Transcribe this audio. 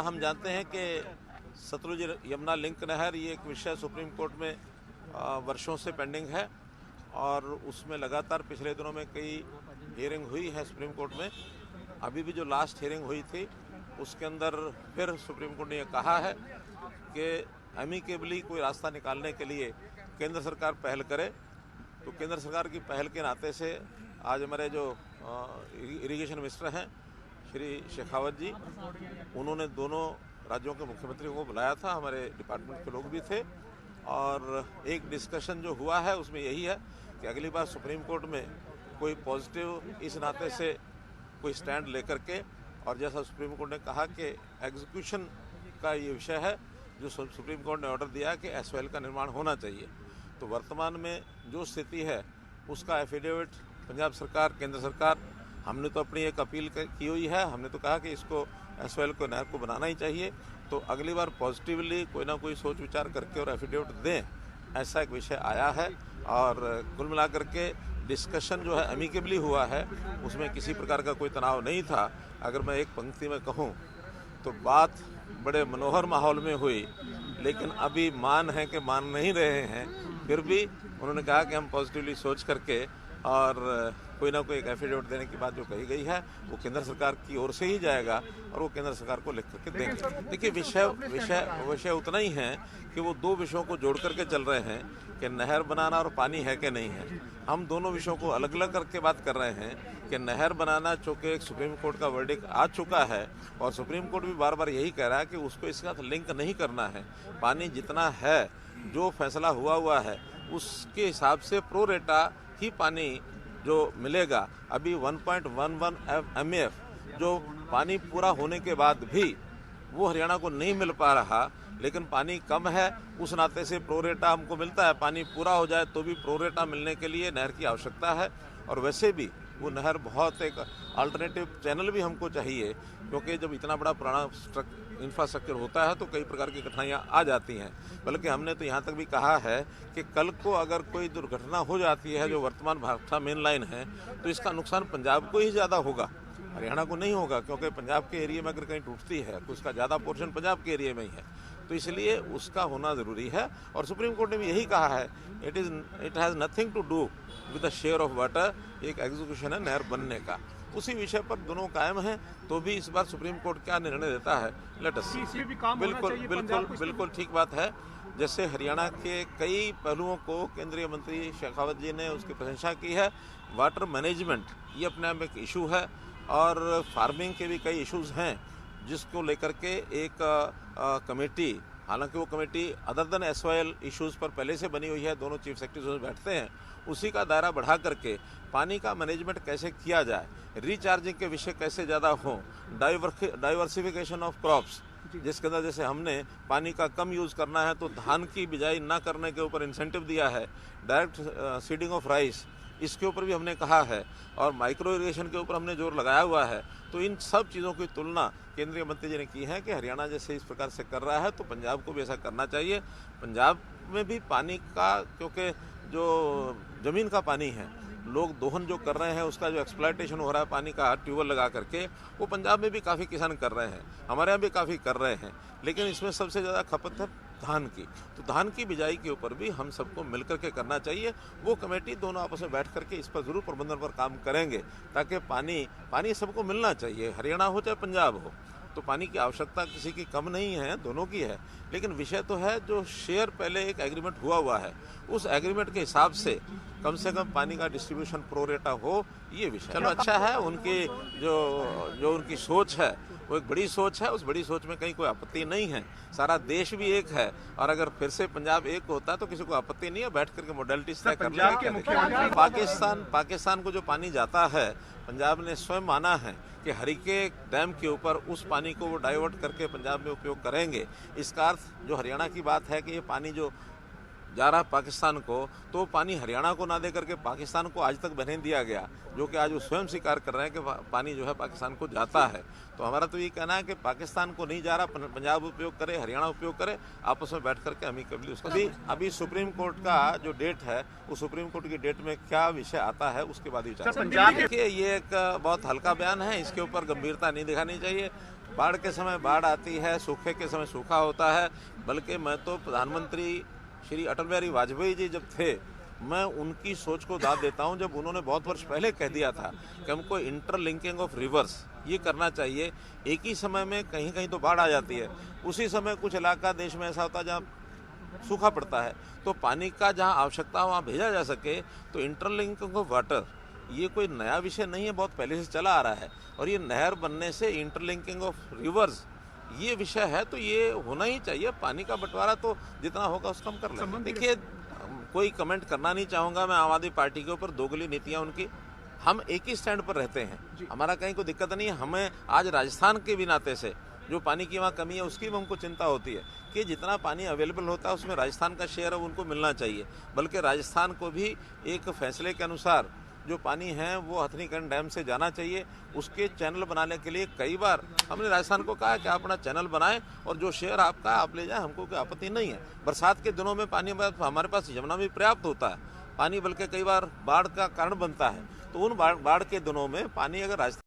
हम जानते हैं कि सतलुज यमुना लिंक नहर ये एक विषय सुप्रीम कोर्ट में वर्षों से पेंडिंग है और उसमें लगातार पिछले दिनों में कई हियरिंग हुई है सुप्रीम कोर्ट में। अभी भी जो लास्ट हियरिंग हुई थी उसके अंदर फिर सुप्रीम कोर्ट ने यह कहा है कि एमिकेबली कोई रास्ता निकालने के लिए केंद्र सरकार पहल करे। तो केंद्र सरकार की पहल के नाते से आज हमारे जो इरिगेशन मिनिस्टर हैं श्री शेखावत जी, उन्होंने दोनों राज्यों के मुख्यमंत्रियों को बुलाया था, हमारे डिपार्टमेंट के लोग भी थे और एक डिस्कशन जो हुआ है उसमें यही है कि अगली बार सुप्रीम कोर्ट में कोई पॉजिटिव इस नाते से कोई स्टैंड लेकर के, और जैसा सुप्रीम कोर्ट ने कहा कि एग्जीक्यूशन का ये विषय है जो सुप्रीम कोर्ट ने ऑर्डर दिया कि एसवाइएल का निर्माण होना चाहिए। तो वर्तमान में जो स्थिति है उसका एफिडेविट पंजाब सरकार, केंद्र सरकार, हमने तो अपनी एक अपील की हुई है। हमने तो कहा कि इसको एसवाइएल को नहर को बनाना ही चाहिए। तो अगली बार पॉजिटिवली कोई ना कोई सोच विचार करके और एफिडेविट दें, ऐसा एक विषय आया है। और कुल मिलाकर के डिस्कशन जो है एमिकेबली हुआ है, उसमें किसी प्रकार का कोई तनाव नहीं था। अगर मैं एक पंक्ति में कहूँ तो बात बड़े मनोहर माहौल में हुई, लेकिन अभी मान है कि मान नहीं रहे हैं। फिर भी उन्होंने कहा कि हम पॉजिटिवली सोच करके और कोई ना कोई एक एफिडेविट देने की बात जो कही गई है वो केंद्र सरकार की ओर से ही जाएगा और वो केंद्र सरकार को लिख करके देंगे। देखिए विषय उतना ही है कि वो दो विषयों को जोड़ करके चल रहे हैं कि नहर बनाना और पानी है कि नहीं है। हम दोनों विषयों को अलग अलग करके बात कर रहे हैं कि नहर बनाना चूँकि एक सुप्रीम कोर्ट का वर्डिक्ट आ चुका है और सुप्रीम कोर्ट भी बार बार यही कह रहा है कि उसको इसके साथ लिंक नहीं करना है। पानी जितना है, जो फैसला हुआ है उसके हिसाब से प्रो रेटा ही पानी जो मिलेगा। अभी 1.11 MF जो पानी पूरा होने के बाद भी वो हरियाणा को नहीं मिल पा रहा, लेकिन पानी कम है उस नाते से प्रोरेटा हमको मिलता है। पानी पूरा हो जाए तो भी प्रोरेटा मिलने के लिए नहर की आवश्यकता है। और वैसे भी वो नहर बहुत एक अल्टरनेटिव चैनल भी हमको चाहिए, क्योंकि जब इतना बड़ा पुराना इंफ्रास्ट्रक्चर होता है तो कई प्रकार की कठिनाइयाँ आ जाती हैं। बल्कि हमने तो यहाँ तक भी कहा है कि कल को अगर कोई दुर्घटना हो जाती है जो वर्तमान भाखड़ा मेन लाइन है, तो इसका नुकसान पंजाब को ही ज़्यादा होगा, हरियाणा को नहीं होगा। क्योंकि पंजाब के एरिया में अगर कहीं टूटती है तो उसका ज़्यादा पोर्शन पंजाब के एरिया में ही है, तो इसलिए उसका होना ज़रूरी है। और सुप्रीम कोर्ट ने भी यही कहा है, it has nothing to do with the share of water, एक एग्जीक्यूशन है नहर बनने का। उसी विषय पर दोनों कायम हैं। तो भी इस बार सुप्रीम कोर्ट क्या निर्णय देता है, लेट अस सी। बिल्कुल ठीक बात है। जैसे हरियाणा के कई पहलुओं को केंद्रीय मंत्री शेखावत जी ने उसकी प्रशंसा की है। वाटर मैनेजमेंट ये अपने आप में एक इशू है और फार्मिंग के भी कई इश्यूज हैं, जिसको लेकर के एक कमेटी, हालांकि वो कमेटी अदर देन एसवाइएल इश्यूज़ पर पहले से बनी हुई है, दोनों चीफ सेक्रेटरीज बैठते हैं, उसी का दायरा बढ़ा करके पानी का मैनेजमेंट कैसे किया जाए, रिचार्जिंग के विषय कैसे ज़्यादा हों, डाइवर्सिफिकेशन ऑफ क्रॉप्स, जिसके अंदर जैसे हमने पानी का कम यूज़ करना है तो धान की बिजाई ना करने के ऊपर इंसेंटिव दिया है, डायरेक्ट सीडिंग ऑफ राइस इसके ऊपर भी हमने कहा है, और माइक्रो इरिगेशन के ऊपर हमने जोर लगाया हुआ है। तो इन सब चीज़ों की तुलना केंद्रीय मंत्री जी ने की है कि हरियाणा जैसे इस प्रकार से कर रहा है तो पंजाब को भी ऐसा करना चाहिए। पंजाब में भी पानी का, क्योंकि जो ज़मीन का पानी है, लोग दोहन जो कर रहे हैं उसका जो एक्सप्लॉयटेशन हो रहा है पानी का ट्यूबवेल लगा करके, वो पंजाब में भी काफ़ी किसान कर रहे हैं, हमारे यहाँ भी काफ़ी कर रहे हैं। लेकिन इसमें सबसे ज़्यादा खपत है धान की, तो धान की बिजाई के ऊपर भी हम सबको मिलकर के करना चाहिए। वो कमेटी दोनों आपस में बैठ करके इस पर ज़रूर प्रबंधन पर काम करेंगे, ताकि पानी सबको मिलना चाहिए, हरियाणा हो चाहे पंजाब हो। तो पानी की आवश्यकता किसी की कम नहीं है, दोनों की है। लेकिन विषय तो है जो शेयर पहले एक एग्रीमेंट हुआ है, उस एग्रीमेंट के हिसाब से कम पानी का डिस्ट्रीब्यूशन प्रो रेटा हो, ये विषय। चलो अच्छा है, उनकी जो उनकी सोच है वो एक बड़ी सोच है, उस बड़ी सोच में कहीं कोई आपत्ति नहीं है। सारा देश भी एक है, और अगर फिर से पंजाब एक होता तो किसी को आपत्ति नहीं है, बैठ करके मोडेलिटीज तय कर लेंगे। पाकिस्तान को जो पानी जाता है, पंजाब ने स्वयं माना है कि हरिके डैम के ऊपर उस पानी को वो डाइवर्ट करके पंजाब में उपयोग करेंगे। इसका अर्थ जो हरियाणा की बात है कि ये पानी जो जा रहा पाकिस्तान को, तो पानी हरियाणा को ना दे करके पाकिस्तान को आज तक बहने दिया गया, जो कि आज वो स्वयं स्वीकार कर रहे हैं कि पानी जो है पाकिस्तान को जाता है। तो हमारा तो ये कहना है कि पाकिस्तान को नहीं जा रहा, पंजाब उपयोग करे, हरियाणा उपयोग करे, आपस में बैठ करके अमिकेबली उसका अभी सुप्रीम कोर्ट का जो डेट है, उस सुप्रीम कोर्ट की डेट में क्या विषय आता है उसके बाद विचार। देखिए, ये एक बहुत हल्का बयान है, इसके ऊपर गंभीरता नहीं दिखानी चाहिए। बाढ़ के समय बाढ़ आती है, सूखे के समय सूखा होता है। बल्कि मैं तो प्रधानमंत्री श्री अटल बिहारी वाजपेयी जी जब थे, मैं उनकी सोच को दाद देता हूं, जब उन्होंने बहुत वर्ष पहले कह दिया था कि हमको इंटरलिंकिंग ऑफ रिवर्स ये करना चाहिए। एक ही समय में कहीं कहीं तो बाढ़ आ जाती है, उसी समय कुछ इलाका देश में ऐसा होता है जहाँ सूखा पड़ता है, तो पानी का जहाँ आवश्यकता हो वहाँ भेजा जा सके। तो इंटरलिंकिंग ऑफ वाटर ये कोई नया विषय नहीं है, बहुत पहले से चला आ रहा है। और ये नहर बनने से इंटरलिंकिंग ऑफ रिवर्स ये विषय है, तो ये होना ही चाहिए। पानी का बंटवारा तो जितना होगा उसका हम कर लेंगे। देखिए, कोई कमेंट करना नहीं चाहूँगा मैं आम आदमी पार्टी के ऊपर, दोगली नीतियाँ उनकी। हम एक ही स्टैंड पर रहते हैं, हमारा कहीं कोई दिक्कत नहीं है। हमें आज राजस्थान के भी नाते से जो पानी की वहाँ कमी है उसकी भी हमको चिंता होती है कि जितना पानी अवेलेबल होता है उसमें राजस्थान का शेयर है उनको मिलना चाहिए। बल्कि राजस्थान को भी एक फैसले के अनुसार जो पानी है वो हथनीकुंड डैम से जाना चाहिए। उसके चैनल बनाने के लिए कई बार हमने राजस्थान को कहा कि आप अपना चैनल बनाएं और जो शेयर आपका आप ले जाएं, हमको कोई आपत्ति नहीं है। बरसात के दिनों में पानी हमारे पास यमुना में पर्याप्त होता है पानी, बल्कि कई बार बाढ़ का कारण बनता है। तो उन बाढ़ के दिनों में पानी अगर राजस्थान